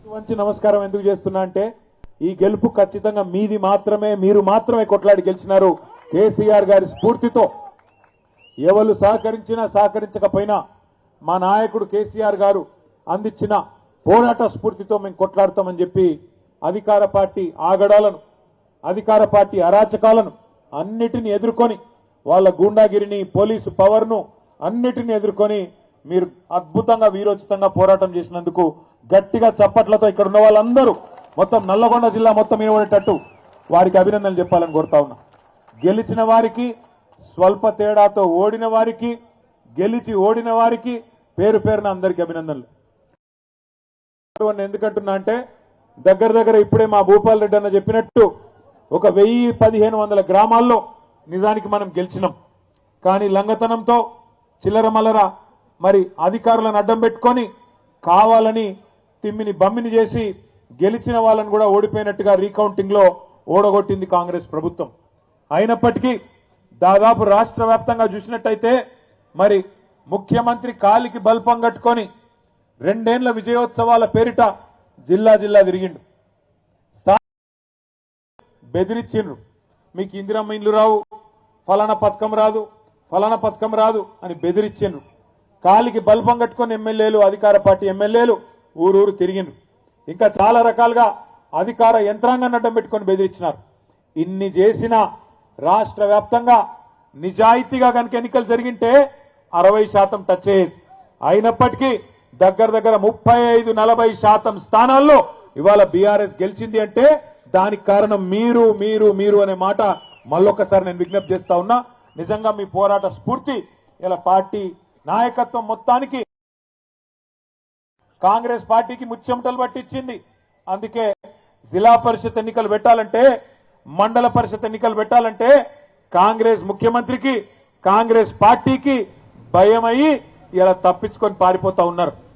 వంచి నమస్కారం ఎందుకు చేస్తున్నా అంటే ఈ గెలుపు ఖచ్చితంగా మీది మాత్రమే, మీరు మాత్రమే కొట్లాడి గెలిచినారు. కేసీఆర్ గారి స్ఫూర్తితో ఎవరు సహకరించినా సహకరించకపోయినా మా నాయకుడు కేసీఆర్ గారు అందించిన పోరాట స్ఫూర్తితో మేము కొట్లాడతామని చెప్పి అధికార పార్టీ ఆగడాలను, అధికార పార్టీ అరాచకాలను అన్నిటిని ఎదుర్కొని వాళ్ళ గూండాగిరిని, పోలీసు పవర్ను అన్నిటిని ఎదుర్కొని మీరు అద్భుతంగా వీరోచితంగా పోరాటం చేసినందుకు గట్టిగా చప్పట్లతో ఇక్కడ ఉన్న వాళ్ళందరూ మొత్తం నల్లగొండ జిల్లా మొత్తం వినబడేటట్టు వారికి అభినందనలు చెప్పాలని కోరుతా ఉన్నా. గెలిచిన వారికి, స్వల్ప తేడాతో ఓడిన వారికి, గెలిచి ఓడిన వారికి పేరు పేరున అందరికీ అభినందనలు. ఎందుకంటున్నా అంటే దగ్గర ఇప్పుడే మా భూపాల్ రెడ్డి అన్న చెప్పినట్టు ఒక 1000-1500 గ్రామాల్లో నిజానికి మనం గెలిచినాం. కానీ లంగతనంతో చిల్లర మల్లర మరి అధికారులను అడ్డం పెట్టుకొని కావాలని తిమ్మిని బమ్మిని చేసి గెలిచిన వాళ్ళని కూడా ఓడిపోయినట్టుగా రీకౌంటింగ్ లో ఓడగొట్టింది కాంగ్రెస్ ప్రభుత్వం. అయినప్పటికీ దాదాపు రాష్ట్ర వ్యాప్తంగా చూసినట్టయితే మరి ముఖ్యమంత్రి కాలికి బల్పం కట్టుకొని 2 ఏళ్ల విజయోత్సవాల పేరిట జిల్లా జిల్లా తిరిగిండు. బెదిరించిండ్రు, మీకు ఇందిరమ్మ ఇండ్లు రావు, ఫలానా పథకం రాదు, ఫలానా పథకం రాదు అని బెదిరించిండ్రు. కాలికి బల్పం కట్టుకొని ఎమ్మెల్యేలు, అధికార పార్టీ ఎమ్మెల్యేలు ఊరూరు తిరిగిండ్రు. ఇంకా చాలా రకాలుగా అధికార యంత్రాంగాన్ని అడ్డం పెట్టుకొని బెదిరించినారు. ఇన్ని చేసిన రాష్ట్ర వ్యాప్తంగా నిజాయితీగా కనుక ఎన్నికలు జరిగింటే 60% టచ్ అయ్యేది. అయినప్పటికీ దగ్గర 35-40% స్థానాల్లో ఇవాళ బీఆర్ఎస్ గెలిచింది అంటే దానికి కారణం మీరు మీరు మీరు అనే మాట మళ్ళొక్కసారి నేను విజ్ఞప్తి చేస్తా ఉన్నా. నిజంగా మీ పోరాట స్ఫూర్తి ఇలా పార్టీ నాయకత్వం మొత్తానికి కాంగ్రెస్ పార్టీకి ముచ్చెమటలు పట్టించింది. అందుకే జిల్లా పరిషత్ ఎన్నికలు పెట్టాలంటే, మండల పరిషత్ ఎన్నికలు పెట్టాలంటే కాంగ్రెస్ ముఖ్యమంత్రికి, కాంగ్రెస్ పార్టీకి భయమయ్యి ఇలా తప్పించుకొని పారిపోతా ఉన్నారు.